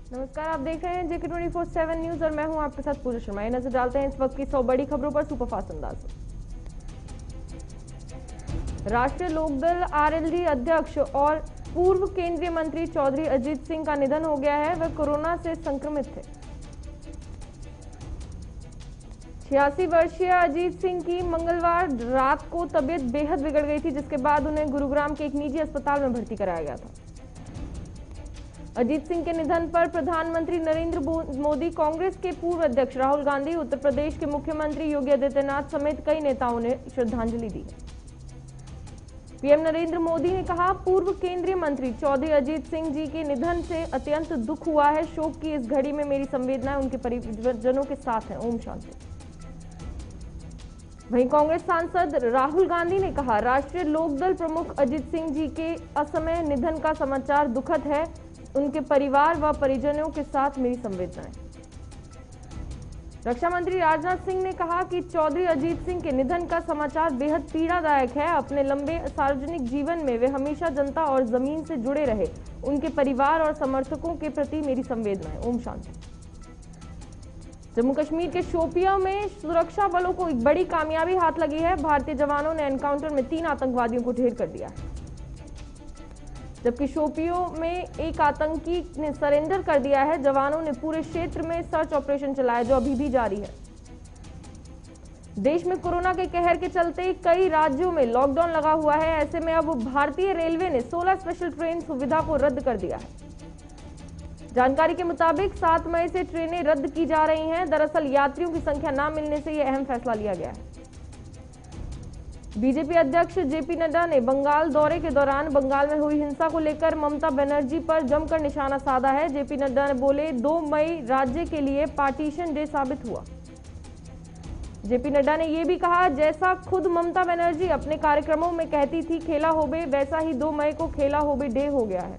नमस्कार, आप देख रहे हैं जेके 24/7 न्यूज और मैं हूं आपके साथ पूजा शर्मा। ये नजर डालते हैं इस वक्त की 100 बड़ी खबरों पर सुपरफास्ट अंदाज। राष्ट्रीय लोकदल आरएलडी अध्यक्ष और पूर्व केंद्रीय मंत्री चौधरी अजीत सिंह का निधन हो गया है। वह कोरोना से संक्रमित थे। 86 वर्षीय अजीत सिंह की मंगलवार रात को तबीयत बेहद बिगड़ गई थी, जिसके बाद उन्हें गुरुग्राम के एक निजी अस्पताल में भर्ती कराया गया था। अजीत सिंह के निधन पर प्रधानमंत्री नरेंद्र मोदी, कांग्रेस के पूर्व अध्यक्ष राहुल गांधी, उत्तर प्रदेश के मुख्यमंत्री योगी आदित्यनाथ समेत कई नेताओं ने श्रद्धांजलि दी है। पीएम नरेंद्र मोदी ने कहा, पूर्व केंद्रीय मंत्री चौधरी अजीत सिंह जी के निधन से अत्यंत दुख हुआ है। शोक की इस घड़ी में मेरी संवेदनाएं उनके परिजनों के साथ हैं। ओम शांति। वहीं कांग्रेस सांसद राहुल गांधी ने कहा, राष्ट्रीय लोकदल प्रमुख अजीत सिंह जी के असमय निधन का समाचार दुखद है। उनके परिवार व परिजनों के साथ मेरी संवेदनाएं। रक्षा मंत्री राजनाथ सिंह ने कहा कि चौधरी अजीत सिंह के निधन का समाचार बेहद पीड़ादायक है। अपने लंबे सार्वजनिक जीवन में वे हमेशा जनता और जमीन से जुड़े रहे। उनके परिवार और समर्थकों के प्रति मेरी संवेदनाएं। ओम शांति। जम्मू कश्मीर के शोपियां में सुरक्षा बलों को एक बड़ी कामयाबी हाथ लगी है। भारतीय जवानों ने एनकाउंटर में 3 आतंकवादियों को ढेर कर दिया है, जबकि शोपियों में एक आतंकी ने सरेंडर कर दिया है। जवानों ने पूरे क्षेत्र में सर्च ऑपरेशन चलाया, जो अभी भी जारी है। देश में कोरोना के कहर के चलते कई राज्यों में लॉकडाउन लगा हुआ है। ऐसे में अब भारतीय रेलवे ने 16 स्पेशल ट्रेन सुविधा को रद्द कर दिया है। जानकारी के मुताबिक 7 मई से ट्रेनें रद्द की जा रही हैं। दरअसल यात्रियों की संख्या न मिलने से यह अहम फैसला लिया गया है। बीजेपी अध्यक्ष जेपी नड्डा ने बंगाल दौरे के दौरान बंगाल में हुई हिंसा को लेकर ममता बनर्जी पर जमकर निशाना साधा है। जेपी नड्डा ने बोले, 2 मई राज्य के लिए पार्टीशन डे साबित हुआ। जेपी नड्डा ने यह भी कहा, जैसा खुद ममता बनर्जी अपने कार्यक्रमों में कहती थी खेला होबे, वैसा ही 2 मई को खेला होबे डे हो गया है।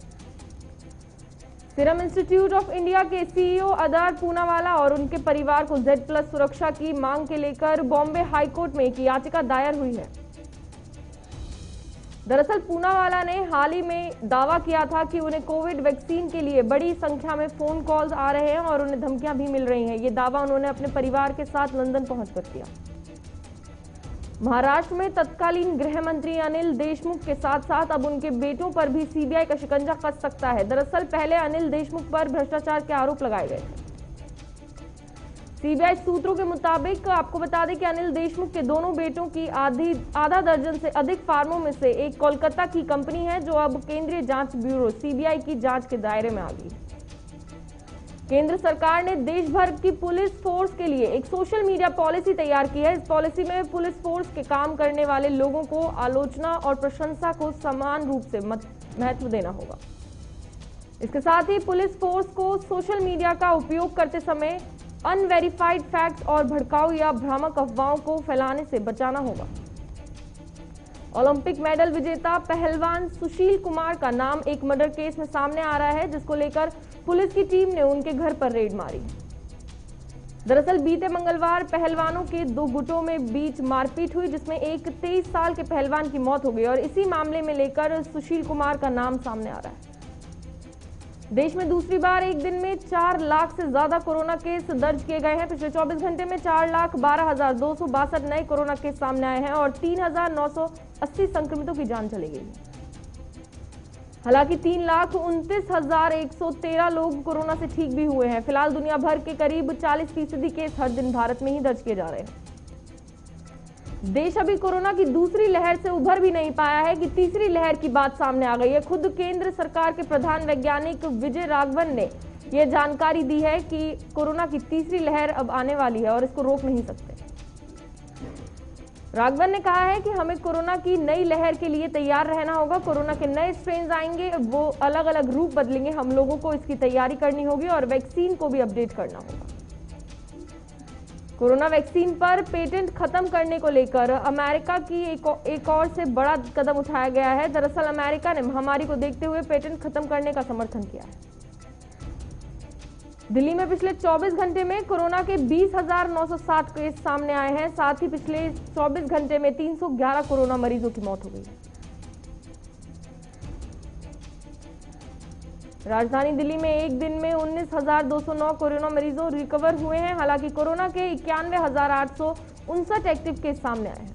सीरम इंस्टीट्यूट ऑफ इंडिया के सीईओ अदार पूनावाला और उनके परिवार को Z+ सुरक्षा की मांग के लेकर बॉम्बे हाईकोर्ट में एक याचिका दायर हुई है। दरअसल पूनावाला ने हाल ही में दावा किया था कि उन्हें कोविड वैक्सीन के लिए बड़ी संख्या में फोन कॉल्स आ रहे हैं और उन्हें धमकियां भी मिल रही हैं। ये दावा उन्होंने अपने परिवार के साथ लंदन पहुंचकर किया। महाराष्ट्र में तत्कालीन गृह मंत्री अनिल देशमुख के साथ साथ अब उनके बेटों पर भी सीबीआई का शिकंजा कस सकता है। दरअसल पहले अनिल देशमुख पर भ्रष्टाचार के आरोप लगाए गए थे। सीबीआई सूत्रों के मुताबिक आपको बता दें कि अनिल देशमुख के दोनों बेटों की आधा दर्जन से अधिक फार्मों में से एक कोलकाता की कंपनी है, जो अब केंद्रीय जांच ब्यूरो सीबीआई की जांच के दायरे में आ गई। केंद्र सरकार ने देश भर की पुलिस फोर्स के लिए एक सोशल मीडिया पॉलिसी तैयार की है। इस पॉलिसी में पुलिस फोर्स के काम करने वाले लोगों को आलोचना और प्रशंसा को समान रूप से महत्व देना होगा। इसके साथ ही पुलिस फोर्स को सोशल मीडिया का उपयोग करते समय अनवेरिफाइड फैक्ट और भड़काऊ या भ्रामक अफवाहों को फैलाने से बचाना होगा। ओलंपिक मेडल विजेता पहलवान सुशील कुमार का नाम एक मर्डर केस में सामने आ रहा है, जिसको लेकर पुलिस की टीम ने उनके घर पर रेड मारी। दरअसल बीते मंगलवार पहलवानों के 2 गुटों में बीच मारपीट हुई, जिसमें एक 23 साल के पहलवान की मौत हो गई और इसी मामले में लेकर सुशील कुमार का नाम सामने आ रहा है। देश में दूसरी बार एक दिन में 4 लाख से ज्यादा कोरोना केस दर्ज किए गए हैं। पिछले 24 घंटे में 4,12,262 नए कोरोना केस सामने आए हैं और 3,980 संक्रमितों की जान चली गई है। हालांकि 3,29,113 लोग कोरोना से ठीक भी हुए हैं। फिलहाल दुनिया भर के करीब 40% केस हर दिन भारत में ही दर्ज किए जा रहे हैं। देश अभी कोरोना की दूसरी लहर से उभर भी नहीं पाया है कि तीसरी लहर की बात सामने आ गई है। खुद केंद्र सरकार के प्रधान वैज्ञानिक विजय राघवन ने यह जानकारी दी है कि कोरोना की तीसरी लहर अब आने वाली है और इसको रोक नहीं सकते। राघवन ने कहा है कि हमें कोरोना की नई लहर के लिए तैयार रहना होगा। कोरोना के नए स्ट्रेन आएंगे, वो अलग अलग रूप बदलेंगे। हम लोगों को इसकी तैयारी करनी होगी और वैक्सीन को भी अपडेट करना होगा। कोरोना वैक्सीन पर पेटेंट खत्म करने को लेकर अमेरिका की एक और से बड़ा कदम उठाया गया है। दरअसल अमेरिका ने महामारी को देखते हुए पेटेंट खत्म करने का समर्थन किया है। दिल्ली में पिछले 24 घंटे में कोरोना के 20,960 केस सामने आए हैं। साथ ही पिछले 24 घंटे में 311 कोरोना मरीजों की मौत हो गई है। राजधानी दिल्ली में एक दिन में 19,209 कोरोना मरीजों रिकवर हुए हैं। हालांकि कोरोना के 91,859 एक्टिव केस सामने आए हैं।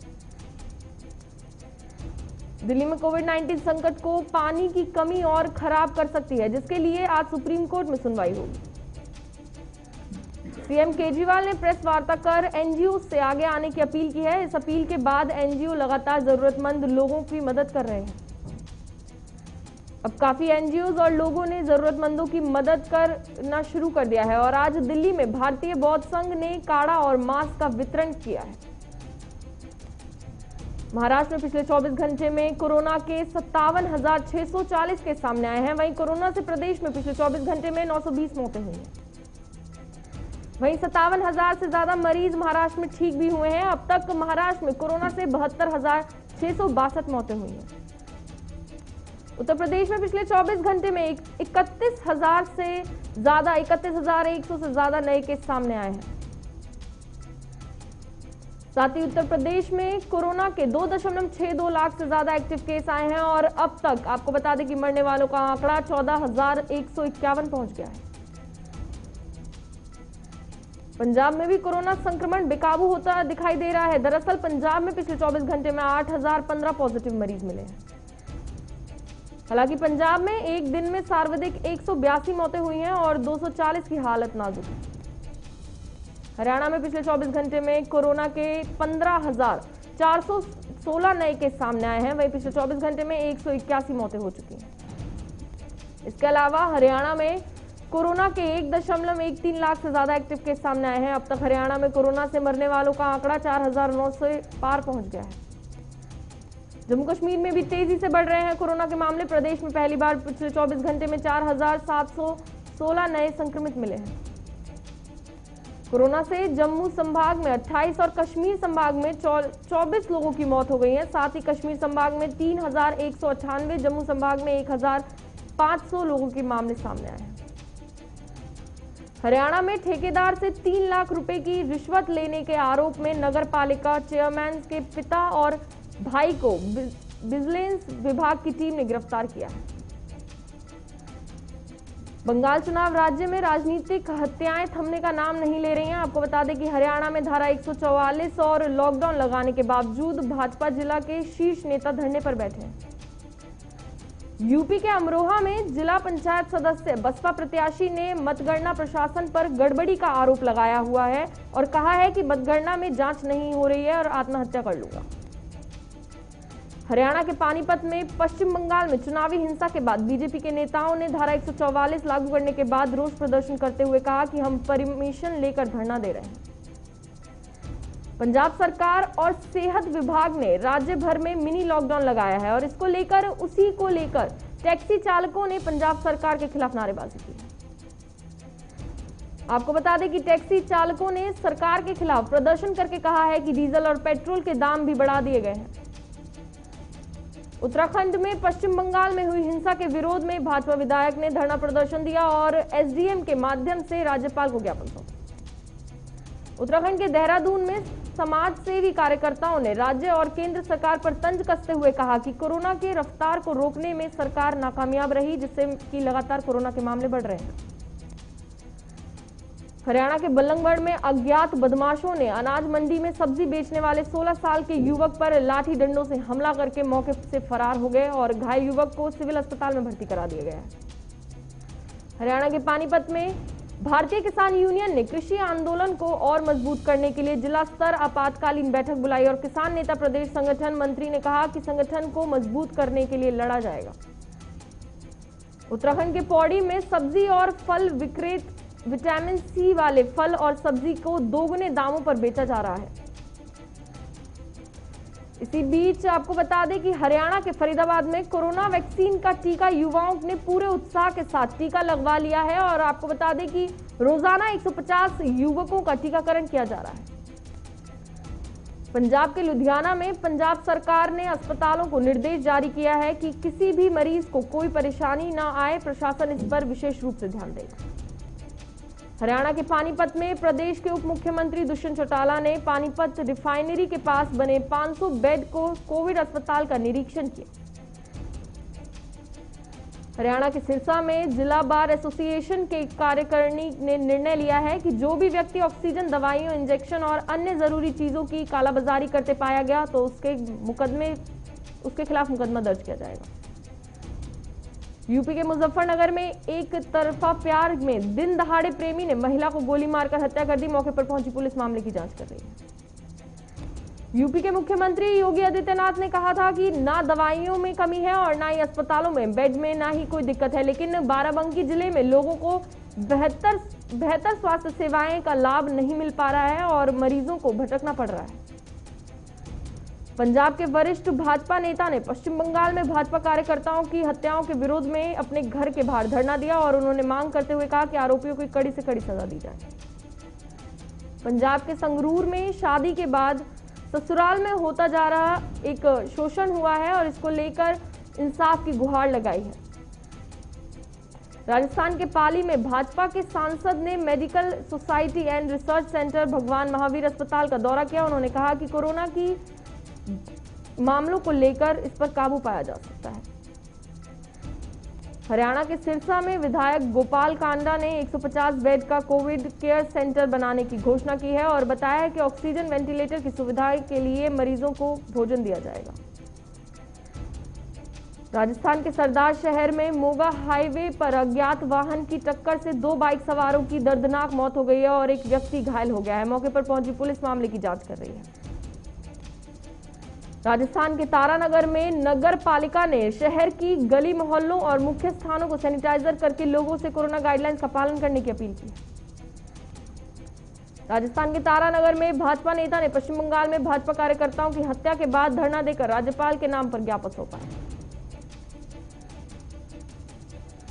दिल्ली में कोविड-19 संकट को पानी की कमी और खराब कर सकती है, जिसके लिए आज सुप्रीम कोर्ट में सुनवाई होगी। सीएम केजरीवाल ने प्रेस वार्ता कर एनजीओ से आगे आने की अपील की है। इस अपील के बाद एनजीओ लगातार जरूरतमंद लोगों की मदद कर रहे हैं। अब काफी एनजीओज और लोगों ने जरूरतमंदों की मदद करना शुरू कर दिया है और आज दिल्ली में भारतीय बौद्ध संघ ने काढ़ा और मास्क का वितरण किया है। महाराष्ट्र में पिछले 24 घंटे में कोरोना के 57,640 केस सामने आए हैं। वहीं कोरोना से प्रदेश में पिछले 24 घंटे में 920 मौतें हुई हैं। वहीं 57,000 से ज्यादा मरीज महाराष्ट्र में ठीक भी हुए हैं। अब तक महाराष्ट्र में कोरोना से 72,662 मौतें हुई हैं। उत्तर प्रदेश में पिछले 24 घंटे में 31,000 से ज्यादा 31,100 से ज्यादा नए केस सामने आए हैं। साथ ही उत्तर प्रदेश में कोरोना के 2.62 लाख से ज्यादा एक्टिव केस आए हैं और अब तक आपको बता दें कि मरने वालों का आंकड़ा 14,151 पहुंच गया है। पंजाब में भी कोरोना संक्रमण बेकाबू होता दिखाई दे रहा है। दरअसल पंजाब में पिछले 24 घंटे में 8,015 पॉजिटिव मरीज मिले हैं। हालांकि पंजाब में एक दिन में सर्वाधिक 182 मौतें हुई हैं और 240 की हालत नाजुक है। हरियाणा में पिछले 24 घंटे में कोरोना के 15,416 नए केस सामने आए हैं। वहीं पिछले 24 घंटे में 181 मौतें हो चुकी हैं। इसके अलावा हरियाणा में कोरोना के 1.13 लाख से ज्यादा एक्टिव केस सामने आए हैं। अब तक हरियाणा में कोरोना से मरने वालों का आंकड़ा 4,900 पार पहुंच गया है। जम्मू कश्मीर में भी तेजी से बढ़ रहे हैं कोरोना के मामले। प्रदेश में पहली बार पिछले 24 घंटे में 4,716 नए संक्रमित मिले हैं। कोरोना से जम्मू संभाग में 28 और कश्मीर संभाग में 24 लोगों की मौत हो गई है। साथ ही कश्मीर संभाग में 3,198, जम्मू संभाग में 1,500 लोगों के मामले सामने आए हैं। हरियाणा में ठेकेदार से 3 लाख रुपए की रिश्वत लेने के आरोप में नगर पालिका चेयरमैन के पिता और भाई को विजिलेंस विभाग की टीम ने गिरफ्तार किया है। बंगाल चुनाव राज्य में राजनीतिक हत्याएं थमने का नाम नहीं ले रही हैं। आपको बता दें कि हरियाणा में धारा 144 और लॉकडाउन लगाने के बावजूद भाजपा जिला के शीर्ष नेता धरने पर बैठे हैं। यूपी के अमरोहा में जिला पंचायत सदस्य बसपा प्रत्याशी ने मतगणना प्रशासन पर गड़बड़ी का आरोप लगाया हुआ है और कहा है कि मतगणना में जांच नहीं हो रही है और आत्महत्या कर लूंगा। हरियाणा के पानीपत में पश्चिम बंगाल में चुनावी हिंसा के बाद बीजेपी के नेताओं ने धारा 144 लागू करने के बाद रोष प्रदर्शन करते हुए कहा कि हम परमिशन लेकर धरना दे रहे हैं। पंजाब सरकार और सेहत विभाग ने राज्य भर में मिनी लॉकडाउन लगाया है और उसी को लेकर टैक्सी चालकों ने पंजाब सरकार के खिलाफ नारेबाजी की। आपको बता दें कि टैक्सी चालकों ने सरकार के खिलाफ प्रदर्शन करके कहा है कि डीजल और पेट्रोल के दाम भी बढ़ा दिए गए हैं। उत्तराखंड में पश्चिम बंगाल में हुई हिंसा के विरोध में भाजपा विधायक ने धरना प्रदर्शन दिया और एसडीएम के माध्यम से राज्यपाल को ज्ञापन सौंपा। उत्तराखंड के देहरादून में समाज सेवी कार्यकर्ताओं ने राज्य और केंद्र सरकार पर तंज कसते हुए कहा कि कोरोना की रफ्तार को रोकने में सरकार नाकामयाब रही, जिससे कि लगातार कोरोना के मामले बढ़ रहे हैं। हरियाणा के बल्लंगगढ़ में अज्ञात बदमाशों ने अनाज मंडी में सब्जी बेचने वाले 16 साल के युवक पर लाठी डंडों से हमला करके मौके से फरार हो गए और घायल युवक को सिविल अस्पताल में भर्ती करा दिया गया है। हरियाणा के पानीपत में भारतीय किसान यूनियन ने कृषि आंदोलन को और मजबूत करने के लिए जिला स्तर आपातकालीन बैठक बुलाई और किसान नेता प्रदेश संगठन मंत्री ने कहा कि संगठन को मजबूत करने के लिए लड़ा जाएगा। उत्तराखंड के पौड़ी में सब्जी और फल विक्रेता विटामिन सी वाले फल और सब्जी को दोगुने दामों पर बेचा जा रहा है। इसी बीच आपको बता दें कि हरियाणा के फरीदाबाद में कोरोना वैक्सीन का टीका युवाओं ने पूरे उत्साह के साथ टीका लगवा लिया है और आपको बता दें कि रोजाना 150 युवकों का टीकाकरण किया जा रहा है। पंजाब के लुधियाना में पंजाब सरकार ने अस्पतालों को निर्देश जारी किया है कि किसी भी मरीज को कोई परेशानी न आए, प्रशासन इस पर विशेष रूप से ध्यान देगा। हरियाणा के पानीपत में प्रदेश के उप मुख्यमंत्री दुष्यंत चौटाला ने पानीपत रिफाइनरी के पास बने 500 बेड को कोविड अस्पताल का निरीक्षण किया। हरियाणा के सिरसा में जिला बार एसोसिएशन के कार्यकारिणी ने निर्णय लिया है कि जो भी व्यक्ति ऑक्सीजन, दवाइयों, इंजेक्शन और अन्य जरूरी चीजों की कालाबाजारी करते पाया गया तो उसके खिलाफ मुकदमा दर्ज किया जाएगा। यूपी के मुजफ्फरनगर में एक तरफा प्यार में दिन दहाड़े प्रेमी ने महिला को गोली मारकर हत्या कर दी। मौके पर पहुंची पुलिस मामले की जांच कर रही है। यूपी के मुख्यमंत्री योगी आदित्यनाथ ने कहा था कि ना दवाइयों में कमी है और ना ही अस्पतालों में बेड में ना ही कोई दिक्कत है, लेकिन बाराबंकी जिले में लोगों को बेहतर स्वास्थ्य सेवाएं का लाभ नहीं मिल पा रहा है और मरीजों को भटकना पड़ रहा है। पंजाब के वरिष्ठ भाजपा नेता ने पश्चिम बंगाल में भाजपा कार्यकर्ताओं की हत्याओं के विरोध में अपने घर के बाहर धरना दिया और उन्होंने मांग करते हुए कहा कि आरोपियों को कड़ी से कड़ी सजा दी जाए। पंजाब के संगरूर में शादी के बाद ससुराल में होता जा रहा एक शोषण हुआ है और इसको लेकर इंसाफ की गुहार लगाई है। राजस्थान के पाली में भाजपा के सांसद ने medical society and research centre भगवान महावीर अस्पताल का दौरा किया। उन्होंने कहा कि कोरोना की मामलों को लेकर इस पर काबू पाया जा सकता है। हरियाणा के सिरसा में विधायक गोपाल कांडा ने 150 बेड का कोविड केयर सेंटर बनाने की घोषणा की है और बताया है कि ऑक्सीजन वेंटिलेटर की सुविधा के लिए मरीजों को भोजन दिया जाएगा। राजस्थान के सरदार शहर में मोगा हाईवे पर अज्ञात वाहन की टक्कर से 2 बाइक सवारों की दर्दनाक मौत हो गई है और एक व्यक्ति घायल हो गया है। मौके पर पहुंची पुलिस मामले की जांच कर रही है। राजस्थान के तारानगर में नगर पालिका ने शहर की गली मोहल्लों और मुख्य स्थानों को सैनिटाइजर करके लोगों से कोरोना गाइडलाइंस का पालन करने की अपील की। राजस्थान के तारानगर में भाजपा नेता ने पश्चिम बंगाल में भाजपा कार्यकर्ताओं की हत्या के बाद धरना देकर राज्यपाल के नाम पर ज्ञापन सौंपा है।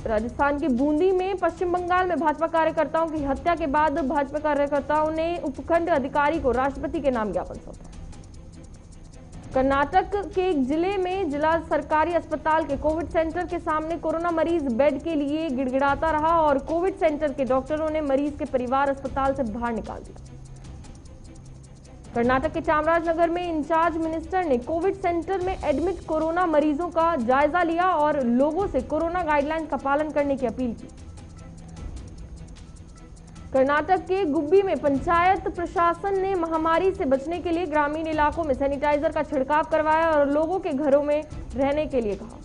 राजस्थान के बूंदी में पश्चिम बंगाल में भाजपा कार्यकर्ताओं की हत्या के बाद भाजपा कार्यकर्ताओं ने उपखंड अधिकारी को राष्ट्रपति के नाम ज्ञापन सौंपा। कर्नाटक के एक जिले में जिला सरकारी अस्पताल के कोविड सेंटर के सामने कोरोना मरीज बेड के लिए गिड़गिड़ाता रहा और कोविड सेंटर के डॉक्टरों ने मरीज के परिवार अस्पताल से बाहर निकाल दिया। कर्नाटक के चामराजनगर में इंचार्ज मिनिस्टर ने कोविड सेंटर में एडमिट कोरोना मरीजों का जायजा लिया और लोगों से कोरोना गाइडलाइन का पालन करने की अपील की। कर्नाटक के गुब्बी में पंचायत प्रशासन ने महामारी से बचने के लिए ग्रामीण इलाकों में सैनिटाइजर का छिड़काव करवाया और लोगों के घरों में रहने के लिए कहा।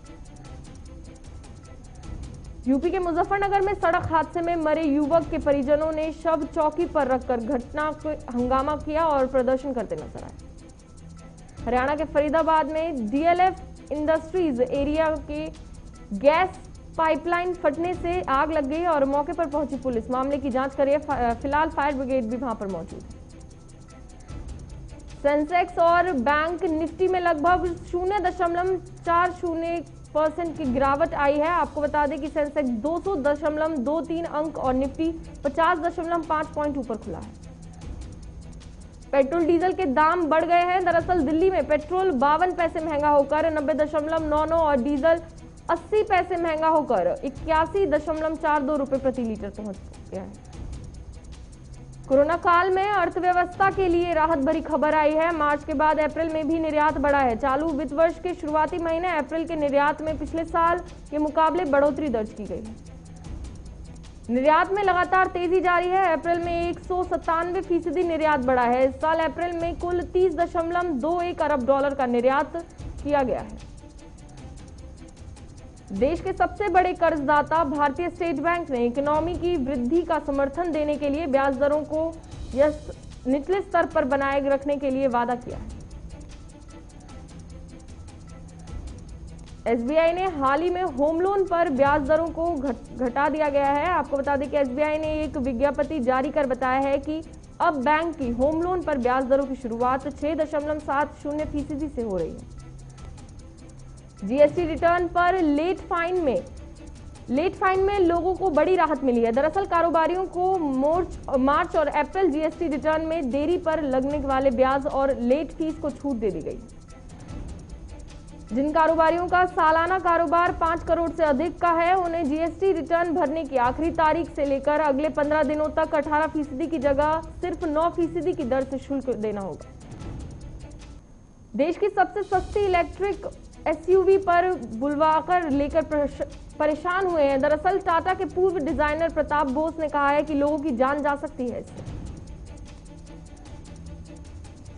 यूपी के मुजफ्फरनगर में सड़क हादसे में मरे युवक के परिजनों ने शव चौकी पर रखकर घटना को हंगामा किया और प्रदर्शन करते नजर आए। हरियाणा के फरीदाबाद में डीएलएफ इंडस्ट्रीज एरिया के गैस पाइपलाइन फटने से आग लग गई और मौके पर पहुंची पुलिस मामले की जांच कर रही है। फिलहाल फायर ब्रिगेड भी वहां पर मौजूद है। सेंसेक्स और बैंक निफ्टी में लगभग 0.40% की गिरावट आई है। आपको बता दें कि सेंसेक्स 200.23 अंक और निफ्टी 50.5 पॉइंट ऊपर खुला है। पेट्रोल डीजल के दाम बढ़ गए हैं। दरअसल दिल्ली में पेट्रोल 52 पैसे महंगा होकर 90.99 और डीजल 80 पैसे महंगा होकर 81.42 रुपए प्रति लीटर पहुंच गया है। कोरोना काल में अर्थव्यवस्था के लिए राहत भरी खबर आई है। मार्च के बाद अप्रैल में भी निर्यात बढ़ा है। चालू वित्त वर्ष के शुरुआती महीने अप्रैल के निर्यात में पिछले साल के मुकाबले बढ़ोतरी दर्ज की गई है। निर्यात में लगातार तेजी जारी है। अप्रैल में 197% निर्यात बढ़ा है। इस साल अप्रैल में कुल 30.21 अरब डॉलर का निर्यात किया गया है। देश के सबसे बड़े कर्जदाता भारतीय स्टेट बैंक ने इकोनॉमी की वृद्धि का समर्थन देने के लिए ब्याज दरों को निचले स्तर पर बनाए रखने के लिए वादा किया है। एसबीआई ने हाल ही में होम लोन पर ब्याज दरों को घटा दिया गया है। आपको बता दें कि एसबीआई ने एक विज्ञप्ति जारी कर बताया है कि अब बैंक की होम लोन पर ब्याज दरों की शुरुआत 6.70% से हो रही है। जीएसटी रिटर्न पर लेट फाइन में लोगों को बड़ी राहत मिली है। दरअसल कारोबारियों को मार्च और अप्रैल जीएसटी रिटर्न में देरी पर लगने वाले ब्याज और लेट फीस को छूट दे दी गई। जिन कारोबारियों का सालाना कारोबार 5 करोड़ से अधिक का है उन्हें जीएसटी रिटर्न भरने की आखिरी तारीख से लेकर अगले 15 दिनों तक 18% की जगह सिर्फ 9% की दर से शुल्क देना होगा। देश की सबसे सस्ती इलेक्ट्रिक एसयूवी पर बुलवाकर लेकर परेशान हुए हैं। दरअसल टाटा के पूर्व डिजाइनर प्रताप बोस ने कहा है कि लोगों की जान जा सकती है इससे।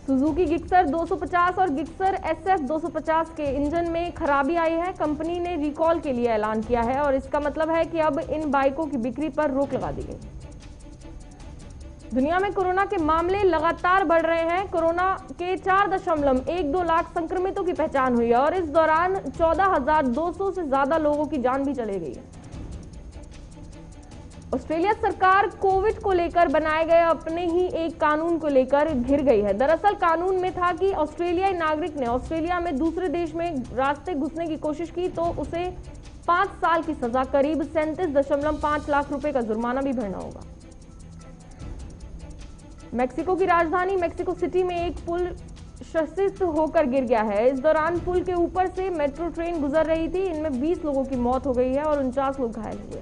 सुजुकी गिक्सर 250 और गिक्सर SF 250 के इंजन में खराबी आई है। कंपनी ने रिकॉल के लिए ऐलान किया है और इसका मतलब है कि अब इन बाइकों की बिक्री पर रोक लगा दी गई। दुनिया में कोरोना के मामले लगातार बढ़ रहे हैं। कोरोना के 4.12 लाख संक्रमितों की पहचान हुई है और इस दौरान 14,200 से ज्यादा लोगों की जान भी चली गई है। ऑस्ट्रेलिया सरकार कोविड को लेकर बनाए गए अपने ही एक कानून को लेकर घिर गई है। दरअसल कानून में था कि ऑस्ट्रेलियाई नागरिक ने ऑस्ट्रेलिया में दूसरे देश में रास्ते घुसने की कोशिश की तो उसे 5 साल की सजा, करीब 37.5 लाख रुपए का जुर्माना भी भरना होगा। मेक्सिको की राजधानी मेक्सिको सिटी में एक पुल क्षतिग्रस्त होकर गिर गया है। इस दौरान पुल के ऊपर से मेट्रो ट्रेन गुजर रही थी। इनमें 20 लोगों की मौत हो गई है और 49 लोग घायल हुए।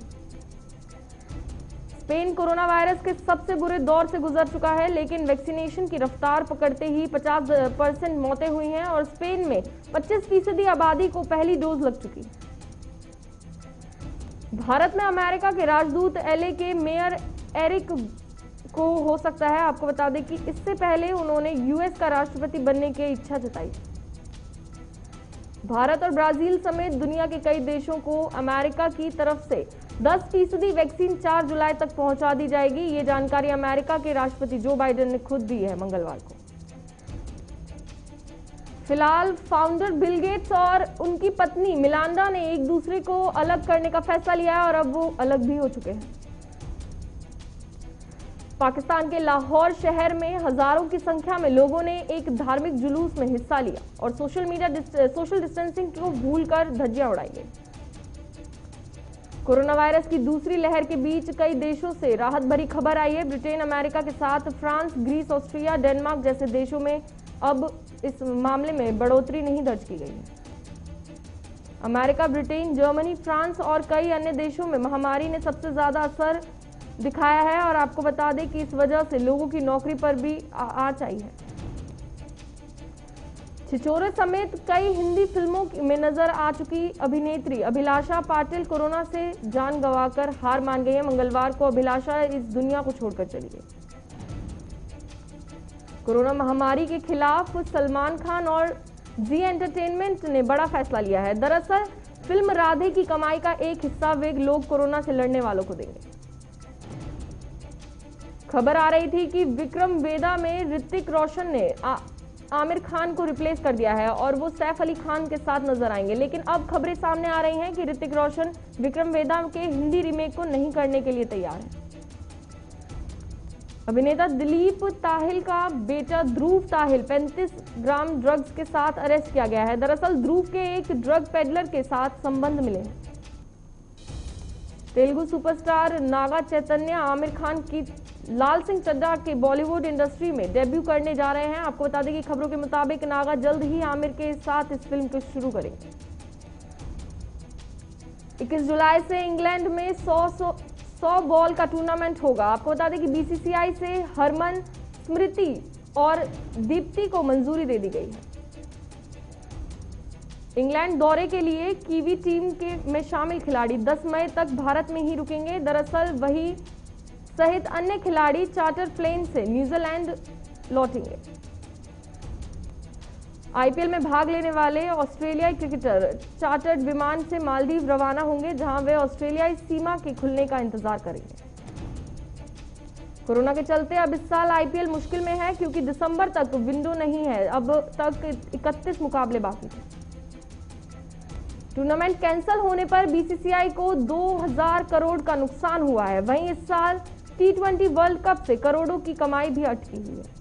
स्पेन कोरोना वायरस के सबसे बुरे दौर से गुजर चुका है, लेकिन वैक्सीनेशन की रफ्तार पकड़ते ही 50% मौतें हुई हैं और स्पेन में 25% आबादी को पहली डोज लग चुकी है। भारत में अमेरिका के राजदूत LA के मेयर एरिक को हो सकता है। आपको बता दें कि इससे पहले उन्होंने US का राष्ट्रपति बनने की इच्छा जताई। भारत और ब्राजील समेत दुनिया के कई देशों को अमेरिका की तरफ से 10% वैक्सीन 4 जुलाई तक पहुंचा दी जाएगी। ये जानकारी अमेरिका के राष्ट्रपति जो बाइडेन ने खुद दी है मंगलवार को। फिलहाल फाउंडर बिल गेट्स और उनकी पत्नी मिलांडा ने एक दूसरे को अलग करने का फैसला लिया है और अब वो अलग भी हो चुके हैं। पाकिस्तान के लाहौर शहर में हजारों की संख्या में लोगों ने एक धार्मिक जुलूस में हिस्सा लिया और सोशल डिस्टेंसिंग को भूलकर धज्जियां उड़ाई गई। कोरोना वायरस की दूसरी लहर के बीच कई देशों से राहत भरी खबर आई है। ब्रिटेन, अमेरिका के साथ फ्रांस, ग्रीस, ऑस्ट्रिया, डेनमार्क जैसे देशों में अब इस मामले में बढ़ोतरी नहीं दर्ज की गई है। अमेरिका, ब्रिटेन, जर्मनी, फ्रांस और कई अन्य देशों में महामारी ने सबसे ज्यादा असर दिखाया है और आपको बता दें कि इस वजह से लोगों की नौकरी पर भी आंच आई है। छिछोरे समेत कई हिंदी फिल्मों में नजर आ चुकी अभिनेत्री अभिलाषा पाटिल कोरोना से जान गंवाकर हार मान गई है। मंगलवार को अभिलाषा इस दुनिया को छोड़कर चली गई। कोरोना महामारी के खिलाफ सलमान खान और जी एंटरटेनमेंट ने बड़ा फैसला लिया है। दरअसल फिल्म राधे की कमाई का एक हिस्सा वे लोग कोरोना से लड़ने वालों को देंगे। खबर आ रही थी कि विक्रम वेदा में ऋतिक रोशन ने आमिर खान को रिप्लेस कर दिया है और वो सैफ अली खान के साथ नजर आएंगे, लेकिन अब खबरें सामने आ रही हैं कि ऋतिक रोशन विक्रम वेदा के हिंदी रीमेक को नहीं करने के लिए तैयार है। अभिनेता दिलीप ताहिल का बेटा ध्रुव ताहिल 35 ग्राम ड्रग्स के साथ अरेस्ट किया गया है। दरअसल ध्रुव के एक ड्रग पेडलर के साथ संबंध मिले हैं। तेलुगु सुपरस्टार नागा चैतन्य आमिर खान की लाल सिंह चड्ढा के बॉलीवुड इंडस्ट्री में डेब्यू करने जा रहे हैं। आपको बता दें कि खबरों के मुताबिक नागा जल्द ही आमिर के साथ इस फिल्म को शुरू करेंगे। 21 जुलाई से इंग्लैंड में 100 बॉल का टूर्नामेंट होगा। आपको बता दें कि BCCI से हरमन, स्मृति और दीप्ति को मंजूरी दे दी गई है। इंग्लैंड दौरे के लिए कीवी टीम में शामिल खिलाड़ी 10 मई तक भारत में ही रुकेंगे। दरअसल वही सहित अन्य खिलाड़ी चार्टर प्लेन से न्यूजीलैंड लौटेंगे। IPL में भाग लेने वाले ऑस्ट्रेलियाई क्रिकेटर चार्टर्ड विमान से मालदीव रवाना होंगे, जहां वे ऑस्ट्रेलियाई सीमा के खुलने का इंतजार करेंगे। कोरोना के चलते अब इस साल IPL मुश्किल में है क्योंकि दिसंबर तक विंडो नहीं है। अब तक 31 मुकाबले बाकी थे। टूर्नामेंट कैंसिल होने पर BCCI को 2000 करोड़ का नुकसान हुआ है। वहीं इस साल T20 वर्ल्ड कप से करोड़ों की कमाई भी अटकी हुई है।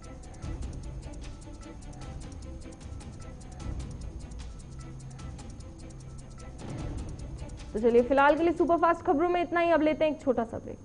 तो चलिए फिलहाल के लिए सुपरफास्ट खबरों में इतना ही। अब लेते हैं एक छोटा सा ब्रेक।